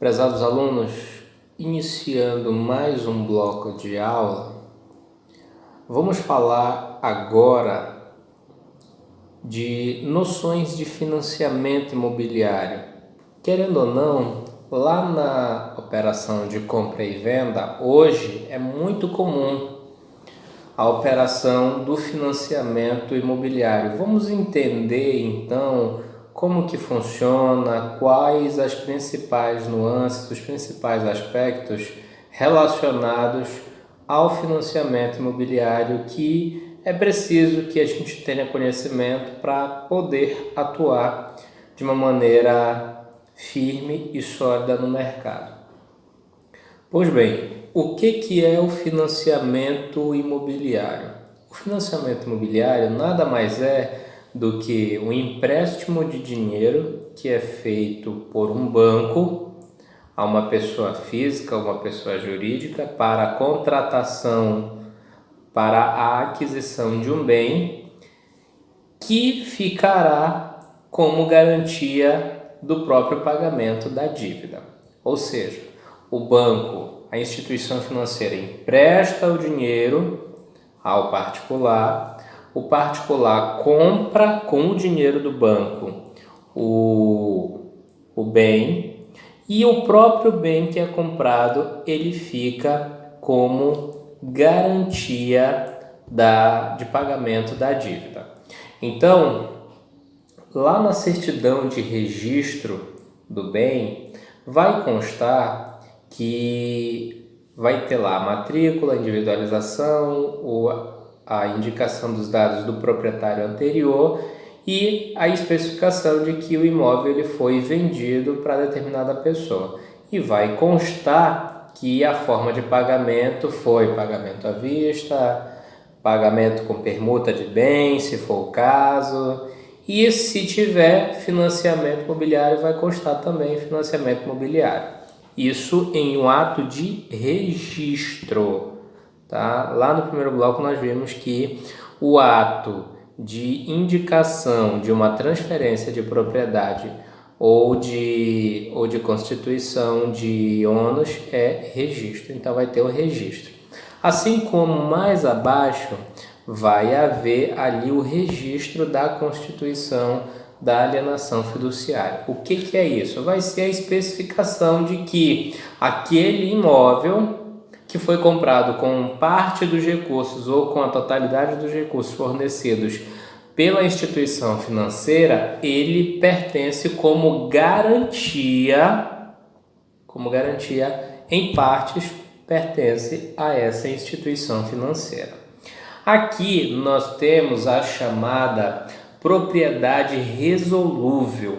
Prezados alunos, iniciando mais um bloco de aula, vamos falar agora de noções de financiamento imobiliário. Querendo ou não, lá na operação de compra e venda, hoje é muito comum a operação do financiamento imobiliário. Vamos entender então como que funciona, quais as principais nuances, os principais aspectos relacionados ao financiamento imobiliário que é preciso que a gente tenha conhecimento para poder atuar de uma maneira firme e sólida no mercado. Pois bem, o que é o financiamento imobiliário? O financiamento imobiliário nada mais é do que um empréstimo de dinheiro que é feito por um banco a uma pessoa física, uma pessoa jurídica, para a contratação, para a aquisição de um bem que ficará como garantia do próprio pagamento da dívida. Ou seja, o banco, a instituição financeira, empresta o dinheiro ao particular, o particular compra com o dinheiro do banco o bem, e o próprio bem que é comprado ele fica como garantia de pagamento da dívida. Então, lá na certidão de registro do bem, vai constar que vai ter lá a matrícula, a individualização, a indicação dos dados do proprietário anterior e a especificação de que o imóvel ele foi vendido para determinada pessoa. E vai constar que a forma de pagamento foi pagamento à vista, pagamento com permuta de bens, se for o caso. E se tiver financiamento imobiliário, vai constar também financiamento imobiliário. Isso em um ato de registro, tá? Lá no primeiro bloco nós vimos que o ato de indicação de uma transferência de propriedade ou de constituição de ônus é registro. Então vai ter o registro. Assim como mais abaixo vai haver ali o registro da constituição da alienação fiduciária. O que é isso? Vai ser a especificação de que aquele imóvel que foi comprado com parte dos recursos ou com a totalidade dos recursos fornecidos pela instituição financeira, ele pertence como garantia em partes, pertence a essa instituição financeira. Aqui nós temos a chamada propriedade resolúvel.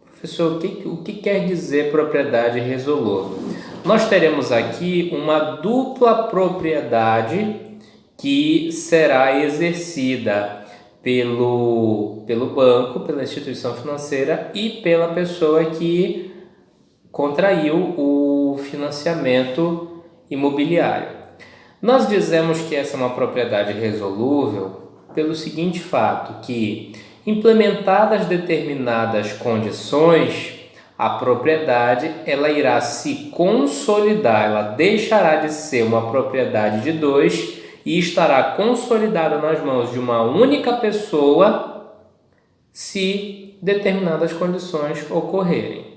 Professor, o que quer dizer propriedade resolúvel? Nós teremos aqui uma dupla propriedade que será exercida pelo banco, pela instituição financeira e pela pessoa que contraiu o financiamento imobiliário. Nós dizemos que essa é uma propriedade resolúvel pelo seguinte fato, que implementadas determinadas condições, a propriedade ela irá se consolidar, ela deixará de ser uma propriedade de dois e estará consolidada nas mãos de uma única pessoa se determinadas condições ocorrerem.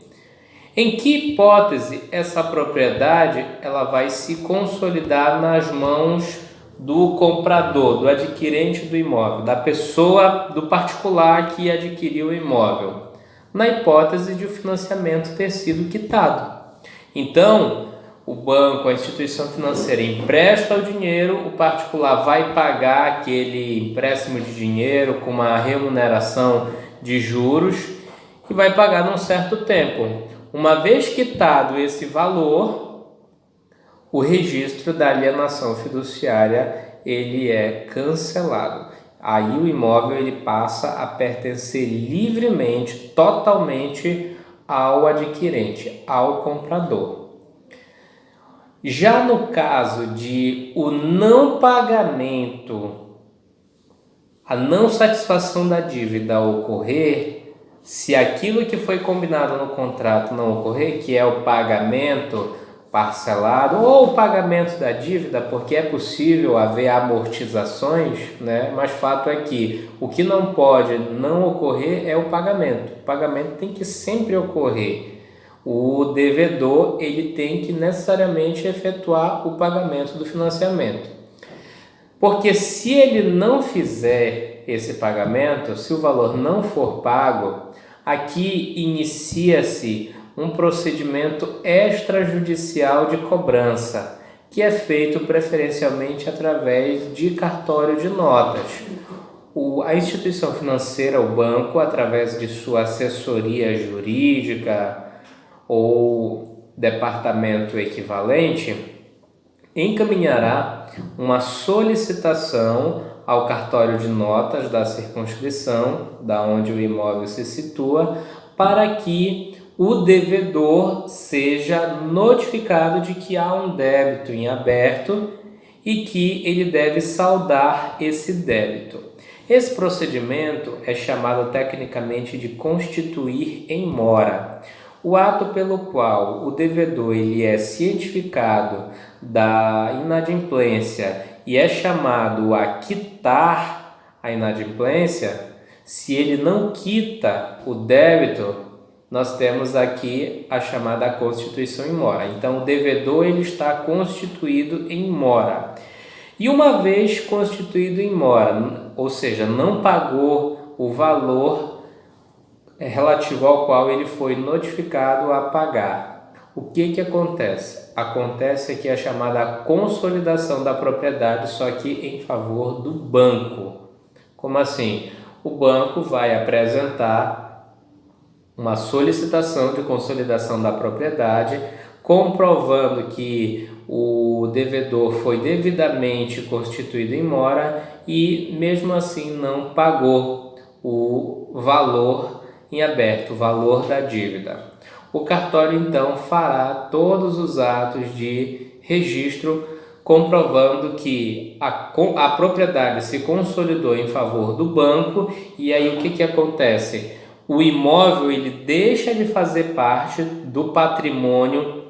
Em que hipótese essa propriedade ela vai se consolidar nas mãos do comprador, do adquirente do imóvel, da pessoa, do particular que adquiriu o imóvel? Na hipótese de o financiamento ter sido quitado. Então, o banco, a instituição financeira empresta o dinheiro, o particular vai pagar aquele empréstimo de dinheiro com uma remuneração de juros e vai pagar num certo tempo. Uma vez quitado esse valor, o registro da alienação fiduciária ele é cancelado. Aí o imóvel ele passa a pertencer livremente, totalmente ao adquirente, ao comprador. Já no caso de o não pagamento, a não satisfação da dívida ocorrer, Se aquilo que foi combinado no contrato não ocorrer, que é o pagamento parcelado ou o pagamento da dívida, porque é possível haver amortizações, né? Mas fato é que o que não pode não ocorrer é o pagamento. O pagamento tem que sempre ocorrer. O devedor ele tem que necessariamente efetuar o pagamento do financiamento. Porque se ele não fizer esse pagamento, se o valor não for pago, aqui inicia-se um procedimento extrajudicial de cobrança, que é feito preferencialmente através de cartório de notas. A instituição financeira, o banco, através de sua assessoria jurídica ou departamento equivalente, encaminhará uma solicitação ao cartório de notas da circunscrição, da onde o imóvel se situa, para que o devedor seja notificado de que há um débito em aberto e que ele deve saldar esse débito. Esse procedimento é chamado tecnicamente de constituir em mora. O ato pelo qual o devedor ele é cientificado da inadimplência e é chamado a quitar a inadimplência, se ele não quita o débito, nós temos aqui a chamada constituição em mora. Então, o devedor ele está constituído em mora. E uma vez constituído em mora, ou seja, não pagou o valor relativo ao qual ele foi notificado a pagar. O que acontece? Acontece aqui a chamada consolidação da propriedade, só que em favor do banco. Como assim? O banco vai apresentar uma solicitação de consolidação da propriedade, comprovando que o devedor foi devidamente constituído em mora e mesmo assim não pagou o valor em aberto, o valor da dívida. O cartório então fará todos os atos de registro comprovando que a propriedade se consolidou em favor do banco. E aí o que acontece? O imóvel ele deixa de fazer parte do patrimônio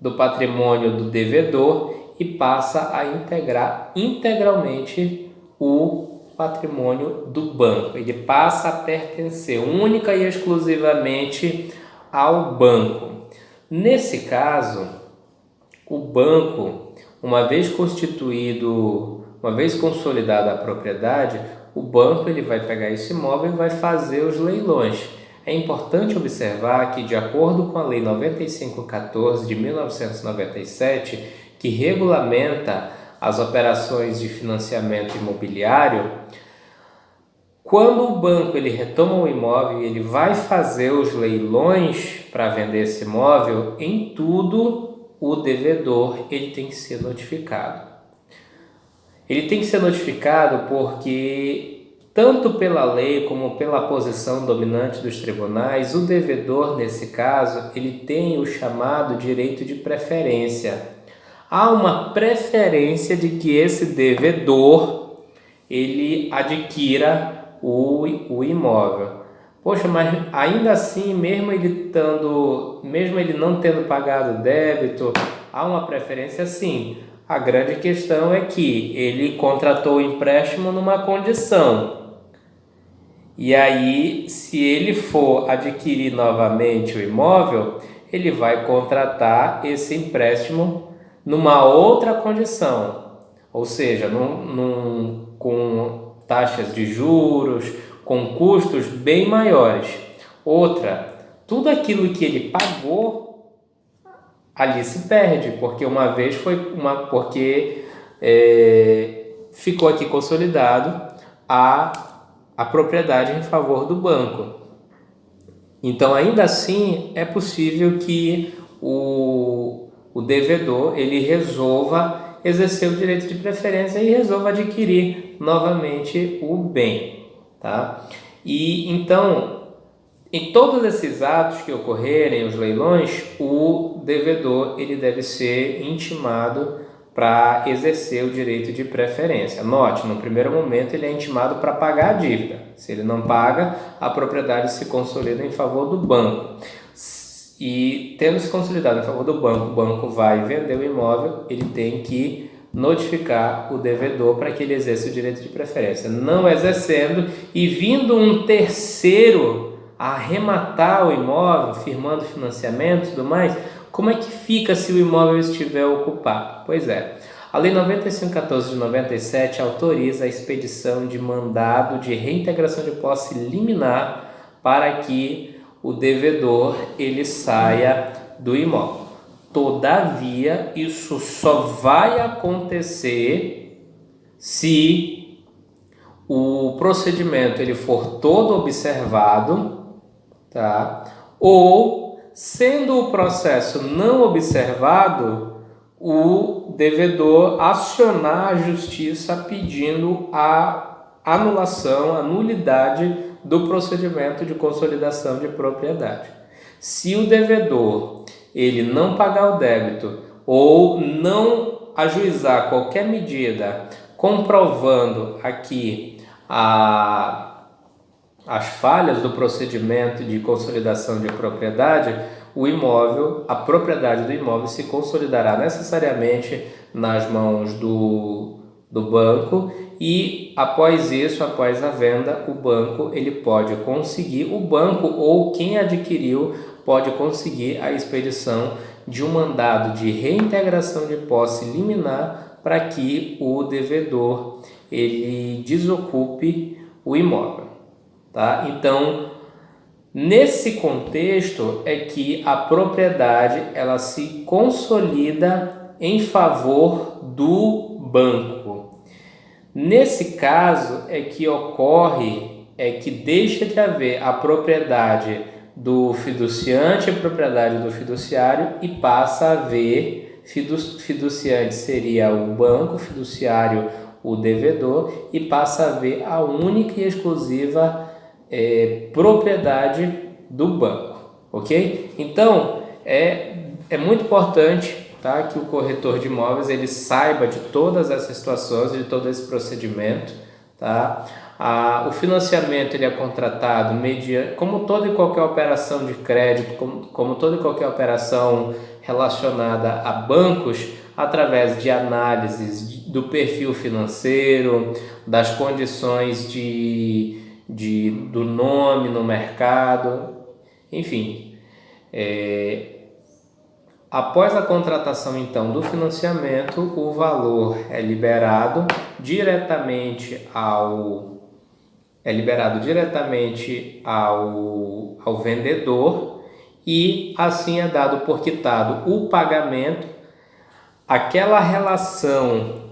do devedor e passa a integrar integralmente o patrimônio do banco. Ele passa a pertencer única e exclusivamente ao banco. Nesse caso, o banco, uma vez consolidada a propriedade, o banco ele vai pegar esse imóvel e vai fazer os leilões. É importante observar que, de acordo com a Lei 9514 de 1997, que regulamenta as operações de financiamento imobiliário, quando o banco ele retoma o imóvel e ele vai fazer os leilões para vender esse imóvel, em tudo o devedor ele tem que ser notificado. Ele tem que ser notificado porque, tanto pela lei como pela posição dominante dos tribunais, o devedor, nesse caso, ele tem o chamado direito de preferência. Há uma preferência de que esse devedor ele adquira o imóvel. Poxa, mas ainda assim, mesmo ele não tendo pagado o débito, há uma preferência sim. A grande questão é que ele contratou o empréstimo numa condição. E aí, se ele for adquirir novamente o imóvel, ele vai contratar esse empréstimo numa outra condição. Ou seja, com taxas de juros, com custos bem maiores. Outra, tudo aquilo que ele pagou ali se perde, porque ficou aqui consolidado a propriedade em favor do banco. Então, ainda assim, é possível que o devedor ele resolva exercer o direito de preferência e resolva adquirir novamente o bem, tá? E então, em todos esses atos que ocorrerem, os leilões, o devedor ele deve ser intimado para exercer o direito de preferência. Note, no primeiro momento ele é intimado para pagar a dívida. Se ele não paga, a propriedade se consolida em favor do banco. E tendo se consolidado em favor do banco, o banco vai vender o imóvel, ele tem que notificar o devedor para que ele exerça o direito de preferência. Não exercendo e vindo um terceiro a arrematar o imóvel, firmando financiamento e tudo mais, como é que fica se o imóvel estiver ocupado? Pois é, a Lei 9514 de 97 autoriza a expedição de mandado de reintegração de posse liminar para que o devedor ele saia do imóvel. Todavia, isso só vai acontecer se o procedimento ele for todo observado, tá? Ou, sendo o processo não observado, o devedor acionar a justiça pedindo a anulação, a nulidade do procedimento de consolidação de propriedade. Se o devedor ele não pagar o débito ou não ajuizar qualquer medida comprovando aqui as falhas do procedimento de consolidação de propriedade, o imóvel, a propriedade do imóvel se consolidará necessariamente nas mãos do banco e após isso, após a venda, o banco ele pode conseguir, o banco ou quem adquiriu pode conseguir a expedição de um mandado de reintegração de posse liminar para que o devedor ele desocupe o imóvel, tá? Então, nesse contexto é que a propriedade ela se consolida em favor do banco. Nesse caso é que ocorre, é que deixa de haver a propriedade do fiduciante e a propriedade do fiduciário e passa a haver fiduciante seria o banco, fiduciário o devedor e passa a haver a única e exclusiva propriedade do banco, ok? Então, é muito importante, tá, que o corretor de imóveis ele saiba de todas essas situações, de todo esse procedimento, tá? O financiamento ele é contratado mediante, como toda e qualquer operação de crédito, como toda e qualquer operação relacionada a bancos, através de análises do perfil financeiro, das condições do nome no mercado, enfim. Após a contratação então do financiamento, o valor é liberado diretamente ao vendedor e assim é dado por quitado o pagamento. Aquela relação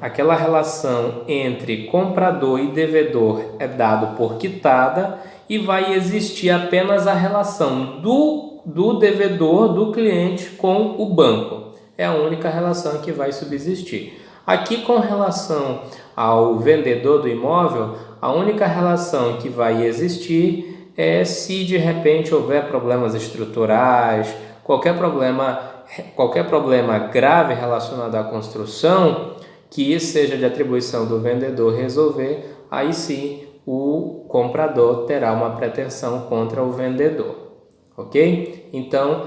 entre comprador e devedor é dado por quitada e vai existir apenas a relação do devedor, do cliente com o banco. É a única relação que vai subsistir. Aqui com relação ao vendedor do imóvel, a única relação que vai existir é se de repente houver problemas estruturais, qualquer problema grave relacionado à construção que seja de atribuição do vendedor resolver, aí sim o comprador terá uma pretensão contra o vendedor, ok? Então,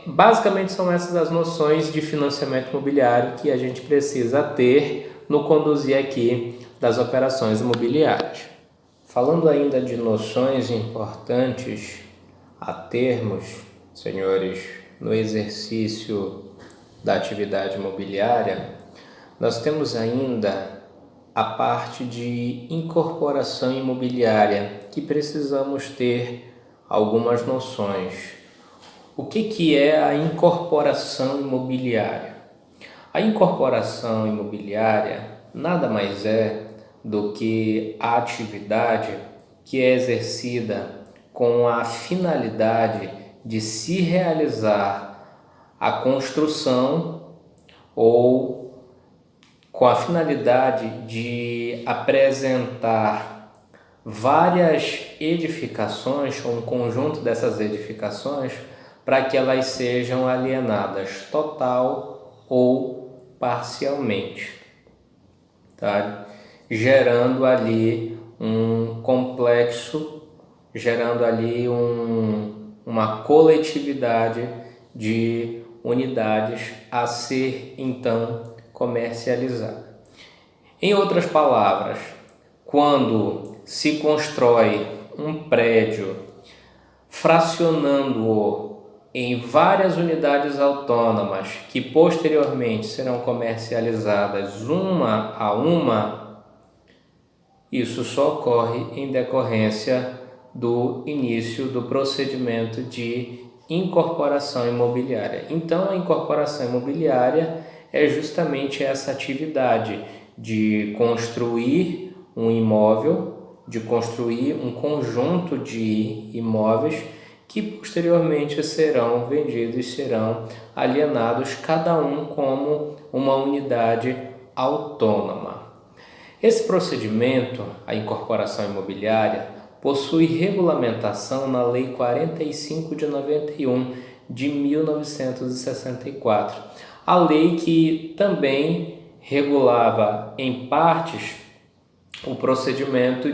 basicamente são essas as noções de financiamento imobiliário que a gente precisa ter no conduzir aqui das operações imobiliárias. Falando ainda de noções importantes a termos, senhores, no exercício da atividade imobiliária, nós temos ainda a parte de incorporação imobiliária, que precisamos ter algumas noções. O que é a incorporação imobiliária? A incorporação imobiliária nada mais é do que a atividade que é exercida com a finalidade de se realizar a construção ou com a finalidade de apresentar várias edificações ou um conjunto dessas edificações para que elas sejam alienadas total ou parcialmente, tá? Gerando ali um complexo, gerando ali uma coletividade de unidades a ser então comercializada. Em outras palavras, quando se constrói um prédio fracionando-o em várias unidades autônomas que posteriormente serão comercializadas uma a uma, isso só ocorre em decorrência do início do procedimento de incorporação imobiliária. Então, a incorporação imobiliária é justamente essa atividade de construir um imóvel, de construir um conjunto de imóveis que posteriormente serão vendidos, serão alienados, cada um como uma unidade autônoma. Esse procedimento, a incorporação imobiliária, possui regulamentação na Lei 45 de 91 de 1964, a lei que também regulava em partes o procedimento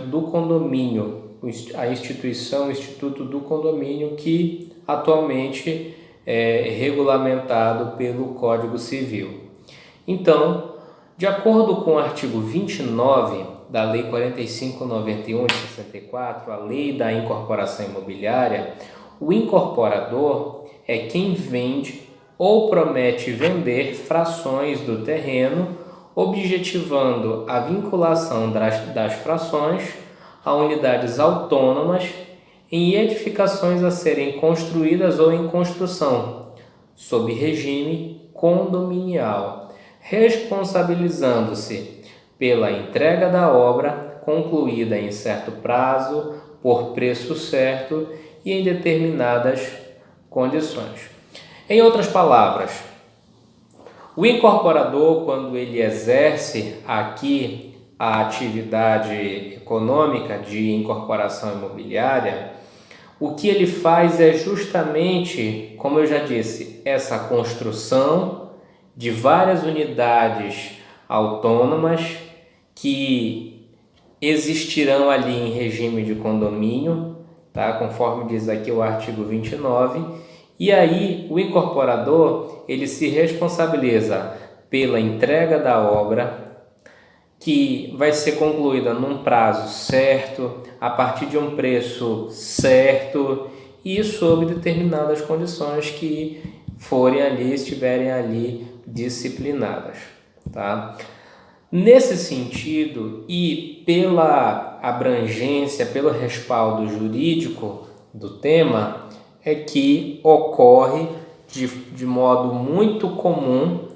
do condomínio, a instituição, o Instituto do Condomínio, que atualmente é regulamentado pelo Código Civil. Então, de acordo com o artigo 29 da Lei 4591 de 64, a Lei da Incorporação Imobiliária, o incorporador é quem vende ou promete vender frações do terreno, objetivando a vinculação das frações a unidades autônomas em edificações a serem construídas ou em construção, sob regime condominial, responsabilizando-se pela entrega da obra concluída em certo prazo, por preço certo e em determinadas condições. Em outras palavras, o incorporador, quando ele exerce aqui a atividade econômica de incorporação imobiliária, o que ele faz é justamente, como eu já disse, essa construção de várias unidades autônomas que existirão ali em regime de condomínio, tá? Conforme diz aqui o artigo 29, e aí o incorporador ele se responsabiliza pela entrega da obra, que vai ser concluída num prazo certo, a partir de um preço certo e sob determinadas condições que forem ali, estiverem ali disciplinadas, tá? Nesse sentido e pela abrangência, pelo respaldo jurídico do tema, é que ocorre de modo muito comum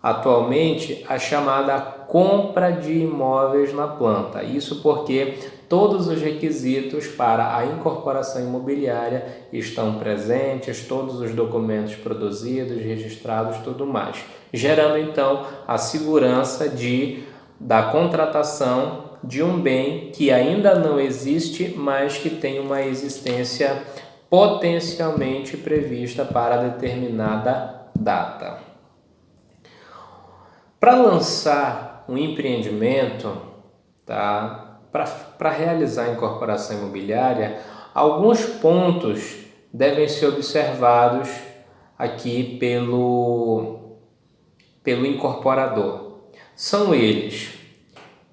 atualmente a chamada compra de imóveis na planta. Isso porque todos os requisitos para a incorporação imobiliária estão presentes, todos os documentos produzidos, registrados, tudo mais, gerando então a segurança da contratação de um bem que ainda não existe, mas que tem uma existência potencialmente prevista para determinada data. Para lançar um empreendimento, tá? Para realizar a incorporação imobiliária, alguns pontos devem ser observados aqui pelo incorporador. São eles: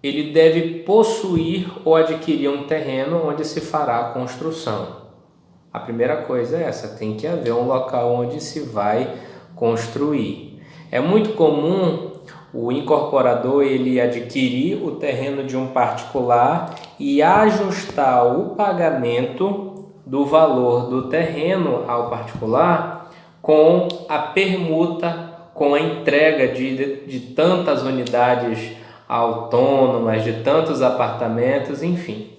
ele deve possuir ou adquirir um terreno onde se fará a construção. A primeira coisa é essa, tem que haver um local onde se vai construir. É muito comum o incorporador ele adquirir o terreno de um particular e ajustar o pagamento do valor do terreno ao particular com a permuta, com a entrega de tantas unidades autônomas, de tantos apartamentos, enfim.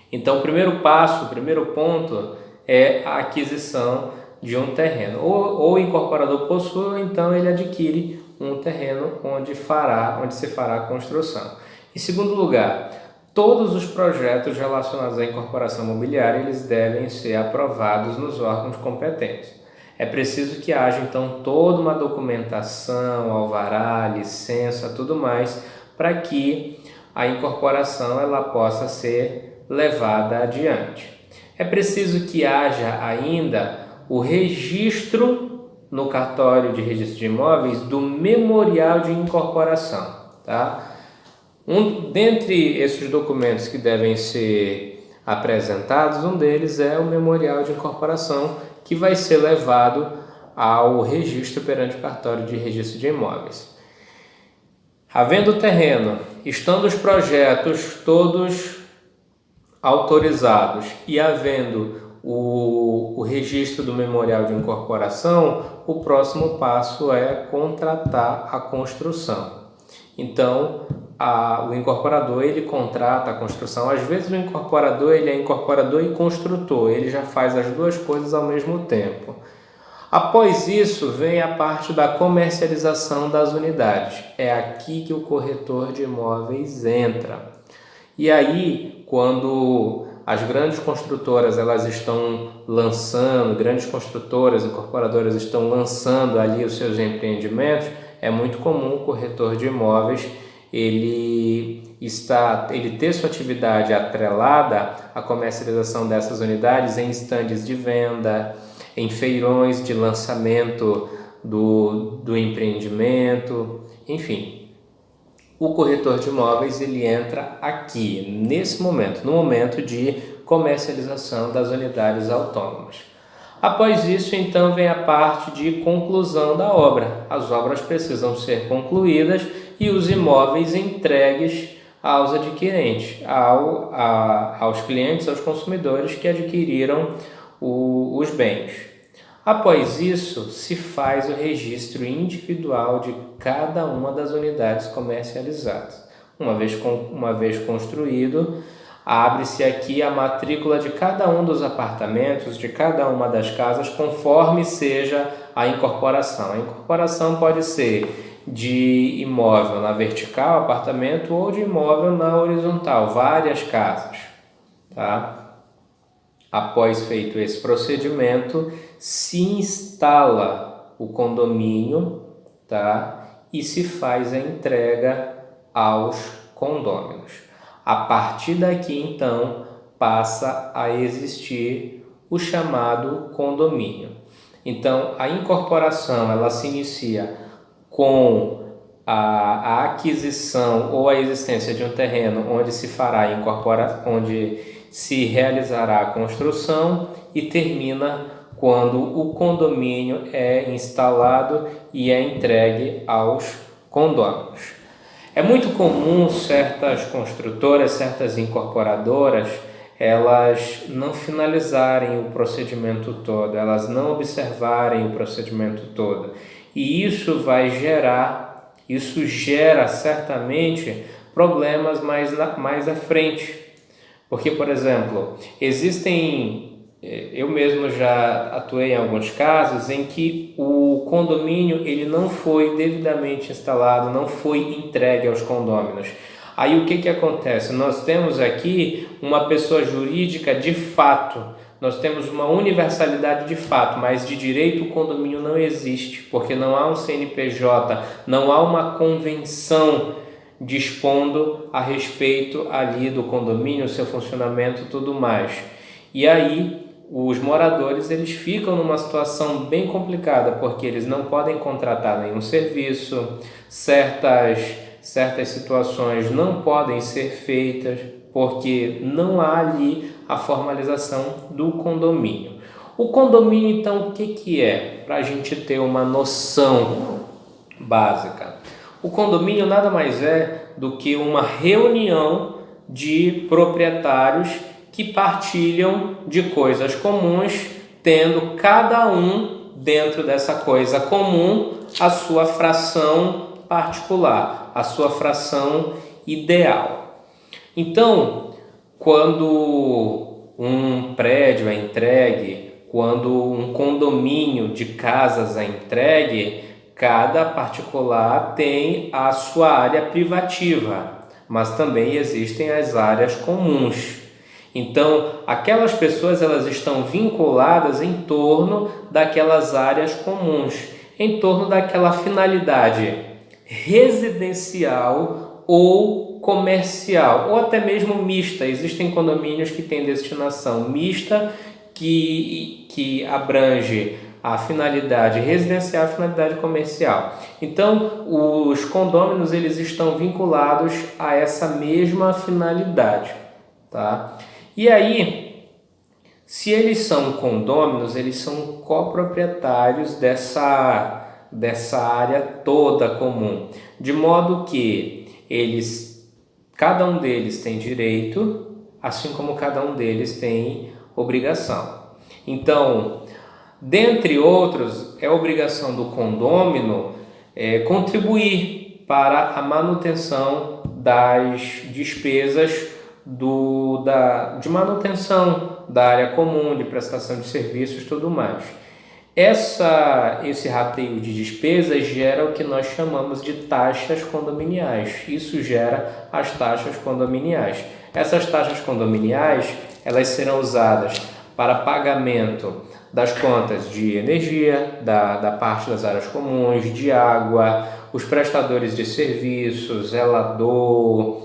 Então, o primeiro ponto é a aquisição de um terreno. Ou o incorporador possui, ou então ele adquire um terreno onde se fará a construção. Em segundo lugar, todos os projetos relacionados à incorporação imobiliária eles devem ser aprovados nos órgãos competentes. É preciso que haja então toda uma documentação, alvará, licença, tudo mais, para que a incorporação ela possa ser levada adiante. É preciso que haja ainda o registro no cartório de registro de imóveis do memorial de incorporação, tá? Dentre esses documentos que devem ser apresentados, um deles é o memorial de incorporação, que vai ser levado ao registro perante o cartório de registro de imóveis. Havendo o terreno, estando os projetos todos autorizados e havendo o registro do memorial de incorporação, o próximo passo é contratar a construção. Então, o incorporador ele contrata a construção. Às vezes o incorporador ele é incorporador e construtor, ele já faz as duas coisas ao mesmo tempo. Após isso vem a parte da comercialização das unidades. É aqui que o corretor de imóveis entra. E aí, quando as grandes construtoras elas estão lançando, grandes construtoras e incorporadoras estão lançando ali os seus empreendimentos, é muito comum o corretor de imóveis ele ter sua atividade atrelada à comercialização dessas unidades em estandes de venda, em feirões de lançamento do empreendimento, enfim. O corretor de imóveis ele entra aqui, nesse momento, no momento de comercialização das unidades autônomas. Após isso, então, vem a parte de conclusão da obra. As obras precisam ser concluídas e os imóveis entregues aos adquirentes, aos clientes, aos consumidores que adquiriram os bens. Após isso, se faz o registro individual de cada uma das unidades comercializadas. Uma vez construído, abre-se aqui a matrícula de cada um dos apartamentos, de cada uma das casas, conforme seja a incorporação. A incorporação pode ser de imóvel na vertical, apartamento, ou de imóvel na horizontal, várias casas, tá? Após feito esse procedimento, se instala o condomínio, tá? E se faz a entrega aos condôminos. A partir daqui, então, passa a existir o chamado condomínio. Então, a incorporação ela se inicia com a aquisição ou a existência de um terreno onde se fará onde se realizará a construção e termina quando o condomínio é instalado e é entregue aos condôminos. É muito comum certas construtoras, certas incorporadoras, elas não finalizarem o procedimento todo, elas não observarem o procedimento todo. E isso gera certamente problemas mais à frente. Porque, por exemplo, eu mesmo já atuei em alguns casos em que o condomínio ele não foi devidamente instalado, não foi entregue aos condôminos. Aí o que acontece? Nós temos aqui uma pessoa jurídica de fato, nós temos uma universalidade de fato, mas de direito o condomínio não existe, porque não há um CNPJ, não há uma convenção dispondo a respeito ali do condomínio, seu funcionamento e tudo mais. E aí os moradores eles ficam numa situação bem complicada, porque eles não podem contratar nenhum serviço, certas situações não podem ser feitas, porque não há ali a formalização do condomínio. O condomínio, então, o que é? Para a gente ter uma noção básica. O condomínio nada mais é do que uma reunião de proprietários que partilham de coisas comuns, tendo cada um dentro dessa coisa comum a sua fração particular, a sua fração ideal. Então, quando um prédio é entregue, quando um condomínio de casas é entregue, cada particular tem a sua área privativa, mas também existem as áreas comuns. Então, aquelas pessoas elas estão vinculadas em torno daquelas áreas comuns, em torno daquela finalidade residencial ou comercial, ou até mesmo mista. Existem condomínios que têm destinação mista, que abrange a finalidade residencial e a finalidade comercial. Então, os condôminos eles estão vinculados a essa mesma finalidade, tá? E aí, se eles são condôminos, eles são coproprietários dessa área toda comum, de modo que cada um deles tem direito, assim como cada um deles tem obrigação. Então, dentre outros, é obrigação do condômino contribuir para a manutenção das despesas de manutenção da área comum, de prestação de serviços e tudo mais. Esse rateio de despesas gera o que nós chamamos de taxas condominiais. Isso gera as taxas condominiais. Essas taxas condominiais elas serão usadas para pagamento das contas de energia, da parte das áreas comuns, de água, os prestadores de serviços, zelador,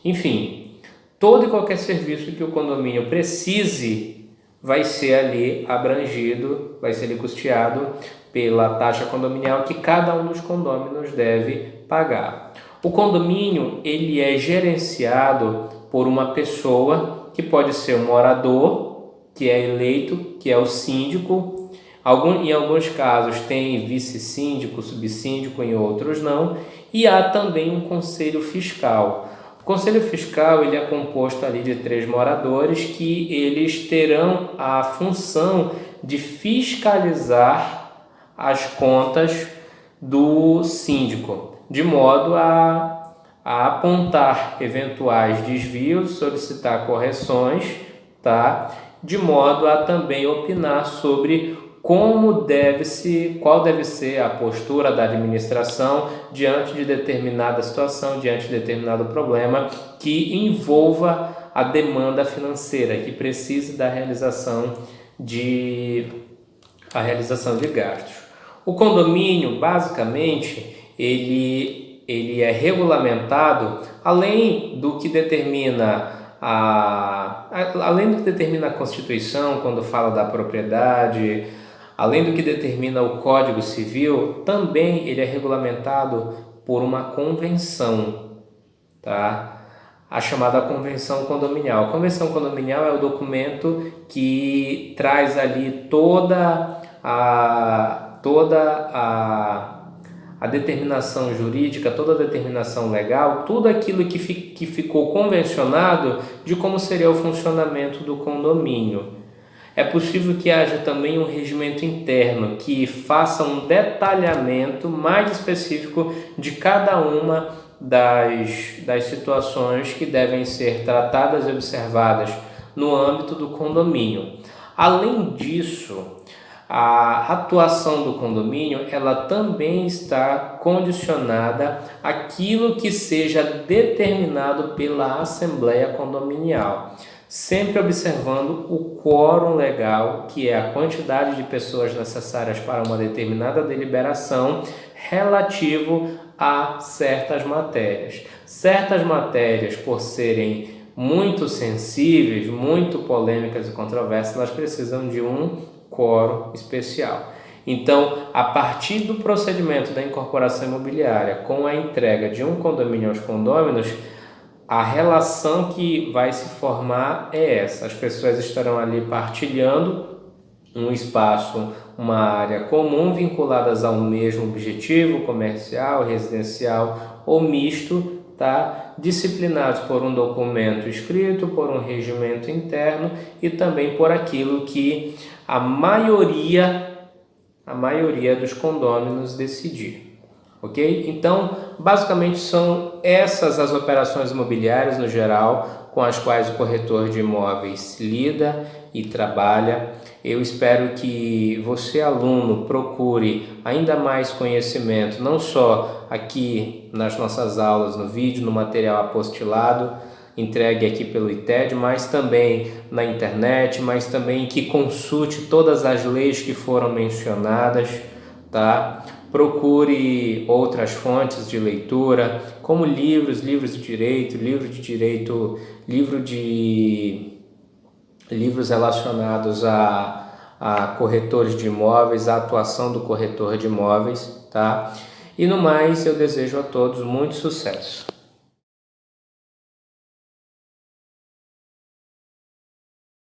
enfim, todo e qualquer serviço que o condomínio precise vai ser ali abrangido, vai ser ali custeado pela taxa condominial que cada um dos condôminos deve pagar. O condomínio ele é gerenciado por uma pessoa que pode ser um morador, que é eleito, que é o síndico. Em alguns casos tem vice-síndico, subsíndico, em outros não. E há também um conselho fiscal. O conselho fiscal ele é composto ali de 3 moradores que eles terão a função de fiscalizar as contas do síndico, de modo a apontar eventuais desvios, solicitar correções, tá? De modo a também opinar sobre qual deve ser a postura da administração diante de determinada situação, diante de determinado problema que envolva a demanda financeira, que precise da realização de gastos. O condomínio, basicamente, ele é regulamentado além do que determina a Constituição, quando fala da propriedade, além do que determina o Código Civil, também ele é regulamentado por uma convenção, tá? A chamada Convenção Condominial. A Convenção Condominial é o documento que traz ali toda a determinação jurídica, toda a determinação legal, tudo aquilo que ficou convencionado de como seria o funcionamento do condomínio. É possível que haja também um regimento interno que faça um detalhamento mais específico de cada uma das situações que devem ser tratadas e observadas no âmbito do condomínio. Além disso, a atuação do condomínio ela também está condicionada àquilo que seja determinado pela Assembleia Condominial, sempre observando o quórum legal, que é a quantidade de pessoas necessárias para uma determinada deliberação relativo a certas matérias. Certas matérias, por serem muito sensíveis, muito polêmicas e controversas, elas precisam de um quórum especial. Então, a partir do procedimento da incorporação imobiliária com a entrega de um condomínio aos condôminos, a relação que vai se formar é essa. As pessoas estarão ali partilhando um espaço, uma área comum, vinculadas ao mesmo objetivo comercial, residencial ou misto, tá? Disciplinados por um documento escrito, por um regimento interno e também por aquilo que a maioria dos condôminos decidir, ok? Então, basicamente são essas as operações imobiliárias no geral com as quais o corretor de imóveis lida e trabalha. Eu espero que você, aluno, procure ainda mais conhecimento, não só aqui nas nossas aulas, no vídeo, no material apostilado, entregue aqui pelo ITED, mas também na internet, mas também que consulte todas as leis que foram mencionadas, tá? Procure outras fontes de leitura, como livros livros relacionados a corretores de imóveis, a atuação do corretor de imóveis, tá? E no mais, eu desejo a todos muito sucesso.